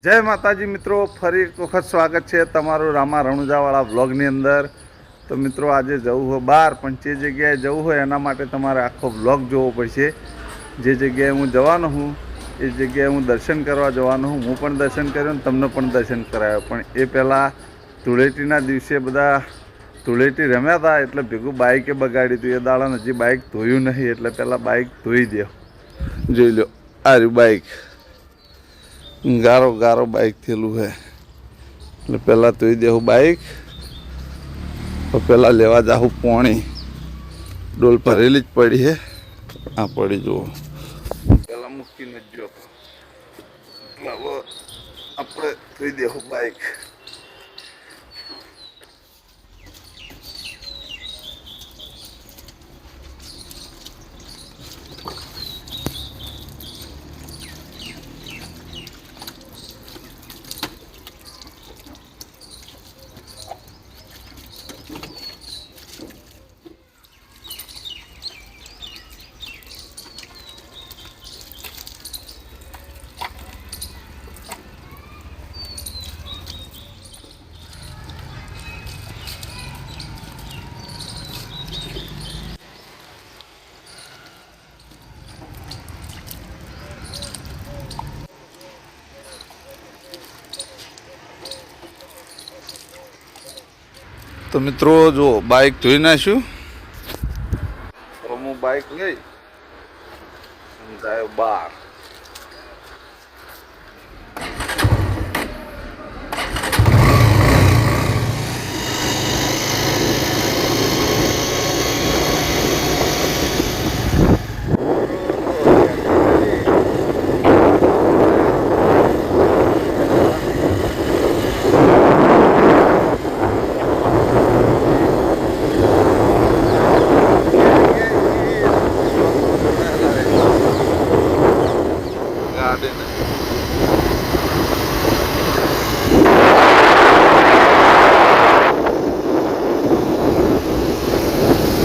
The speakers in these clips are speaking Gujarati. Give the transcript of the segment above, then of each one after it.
જય માતાજી મિત્રો, ફરી એક વખત સ્વાગત છે તમારું રામા રણુજાવાળા વ્લોગની અંદર. તો મિત્રો આજે જવું હોય બહાર, પણ જે જગ્યાએ જવું હોય એના માટે તમારે આખો વ્લોગ જોવો પડશે. જે જગ્યાએ હું જવાનો હું એ જગ્યાએ હું દર્શન કરવા જવાનો હું પણ દર્શન કર્યો ને તમને પણ દર્શન કરાવ્યો. પણ એ પહેલાં ધૂળેટીના દિવસે બધા ધૂળેટી રમ્યા હતા એટલે ભેગું બાઇકે બગાડ્યું હતું. એ દાડાને હજી બાઇક ધોયું નહીં એટલે પહેલાં બાઇક ધોઈ દો. જોઈ લો આ રહ્યું બાઇક, ગારો ગારો બાઇક થયેલું છે એટલે પહેલાં ધોઈ દેવું બાઇક. તો પહેલાં લેવા જાઉં પોણી, ડોલ ભરેલી જ પડી છે. આ પડી જુઓ, પહેલાં મૂકીને જ જો એટલે હવે આપણે ધોઈ દેવું બાઇક. તો મિત્રો જો બાઇક ધોઈ નાખ્યું. તો હું બાઇક લઈ જાય બહાર.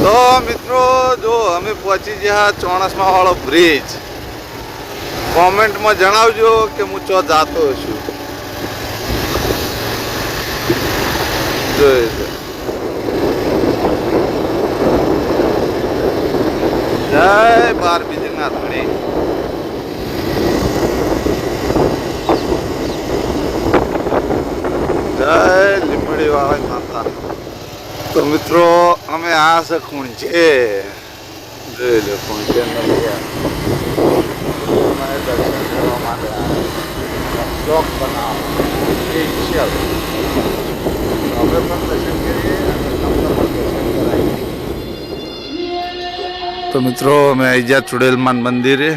તો મિત્રો જો અમે પહોંચી ગયા ચોણસમા વાળો બ્રિજ. કોમેન્ટમાં જણાવજો કે હું ચો જાતો છું. જોઈ જય બાર બીજી ના થોડી. જય લીમડી વાળા માતા. તો મિત્રો અમે આ છે ખૂણચે, જોઈ લો ખૂણચે દર્શન કરવા માટે બ્લોગ બનાવો સ્પેશિયલ. અમે પણ દર્શન કરીએ અને તમને પણ દર્શન કરાવીએ. તો મિત્રો અમે આવી ગયા ચુડેલમાન મંદિરે.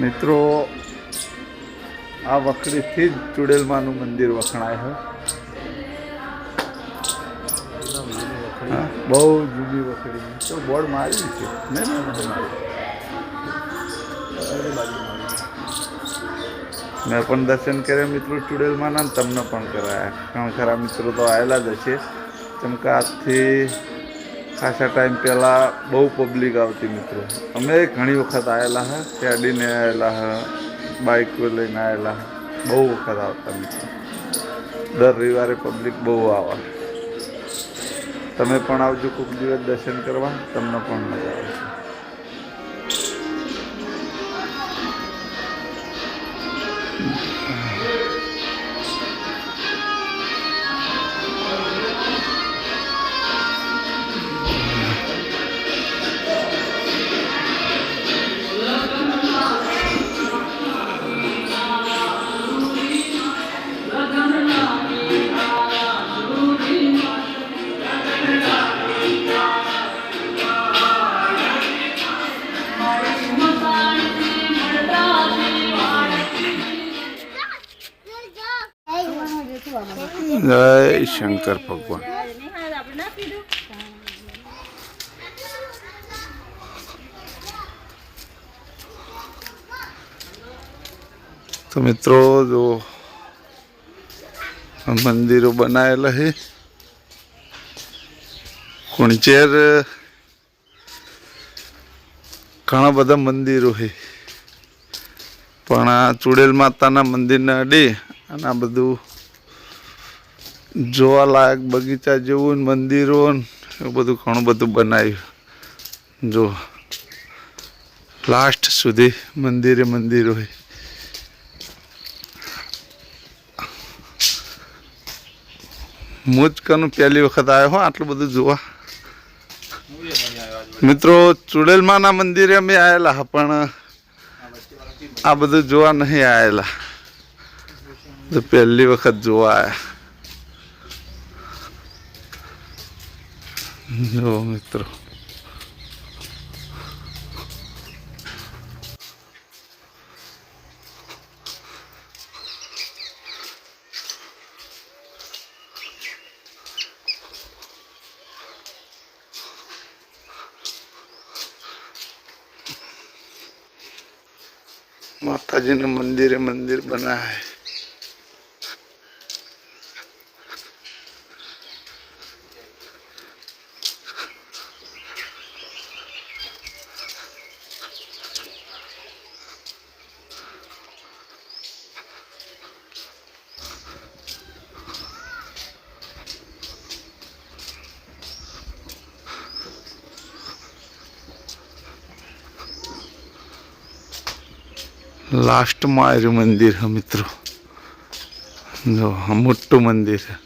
મિત્રો આ વખડીથી જ ચુડેલમાનું મંદિર વખણાય છે. બહુ જુદી વખડી તો બોર્ડ માર્યું છે ને. મેં પણ દર્શન કર્યા મિત્રો ચુડેલમાના, તમને પણ કરાયા. ઘણા ખરા મિત્રો તો આવેલા જ હશે. કેમ કે આજથી ખાસા ટાઈમ પહેલાં બહુ પબ્લિક આવતી મિત્રો. અમે ઘણી વખત આવેલા હા, ગાડીને આવેલા હા, બાઇકો લઈને આવેલા હા, બહુ વખત આવતા મિત્રો. દર રવિવારે પબ્લિક બહુ આવે. તમે પણ આવજો કોઈક દિવસ દર્શન કરવા, તમને પણ મજા આવશે. જય શંકર ભગવાન. તો મિત્રો જો મંદિરો બનાયેલા છે. કુણચેર ઘણા બધા મંદિરો છે, પણ આ ચુડેલ માતાના મંદિરને અડી અને આ બધું જોવાલાયક બગીચા જેવું મંદિરો એવું બધું ઘણું બધું બનાવ્યું. જો લાસ્ટ સુધી મંદિરો છે. મુજકનું પહેલી વખત આવ્યો હો આટલું બધું જોવા. મિત્રો ચુડેલમાના મંદિરે અમે આવેલા, પણ આ બધું જોવા નહીં આવેલા, તો પહેલી વખત જોવા આવ્યા. જો મિત્રો माताजी ने मंदिर बना है. लास्ट में आयु मंदिर है मित्रों. जो मोटू मंदिर है.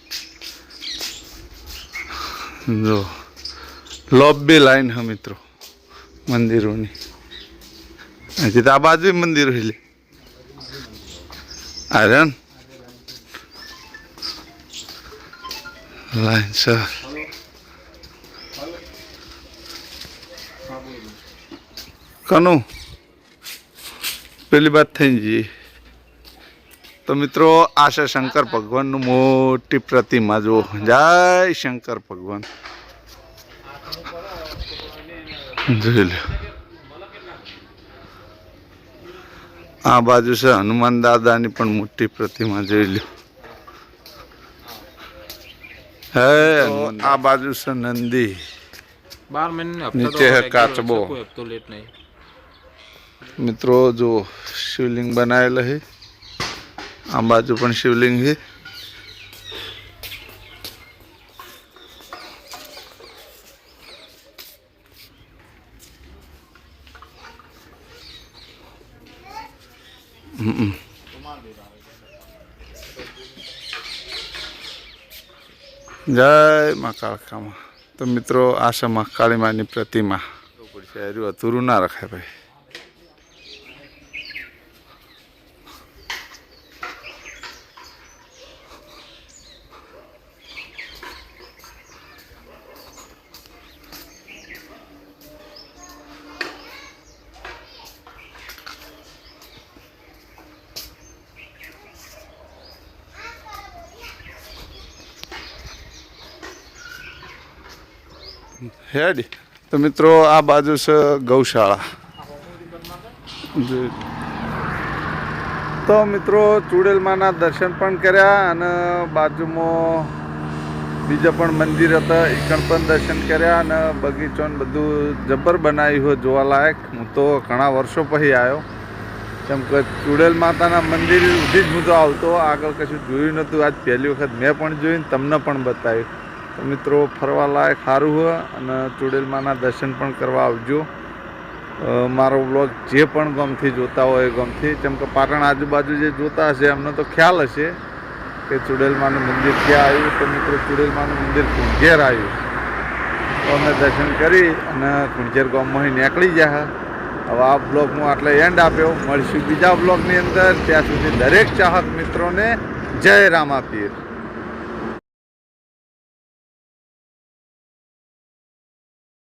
जो लॉबी लाइन है मित्रों मंदिरों की. आ बाजू मंदिर है आर्यन लाइन सर. कनु पहली बात थी जी. तो मित्रों आशा शंकर भगवान मोटी प्रतिमा जो. जय शंकर भगवान. જોઈ લો આ બાજુ છે હનુમાન દાદાની પણ મોટી પ્રતિમા જોઈ લો. હે આ બાજુ છે નંદી. 12 મહિને નીચે है काचबो. मित्रों जो शिवलिंग बनाएला है, आ बाजू पण शिवलिंग है. जय माँ कालका माँ. तो मित्रों आशा माँ काली माँ की प्रतिमा अधूरू ना रखे भाई. हेड. तो मित्रों आ बाजू से गौशाला. तो मित्रों चुड़ेल माना दर्शन पण कर्या अने बाजू में बीजा पण मंदिर हता ए पण दर्शन कर्या अने बगीचो ने बधु जबर बनाव्युं हो जोवालायक. हूँ तो घणा वर्षों पछी आव्यो, केम के चुड़ेल माताना मंदिर सुधी ज हूँ तो आवतो, आगळ कशुं जोयुं नहोतुं. आज पहली वखत मैं पण जोयुं, तमने पण बताव्युं. तो मित्रों फरवा लायक सारूँ है अने चुड़ेल माना दर्शन पण करवा आवजो. मारो ब्लॉग जे पण गामथी जोता हो गामथी, केम के पाटण आजूबाजू जे जोता हशे एमने तो ख्याल हशे कि चुड़ेल मानु मंदिर क्या आव्युं. तो मित्रों चुड़ेल मानु मंदिर कुंजेर आव्युं. तो अमे दर्शन करी अने कुंजेर गाममांथी निकळी गया. हवे आ ब्लॉग हूँ आटले एंड आप्यो. मळीशुं बीजा ब्लॉगनी अंदर. त्यां सुधी दरेक चाहक मित्रों ने जय रामापीर.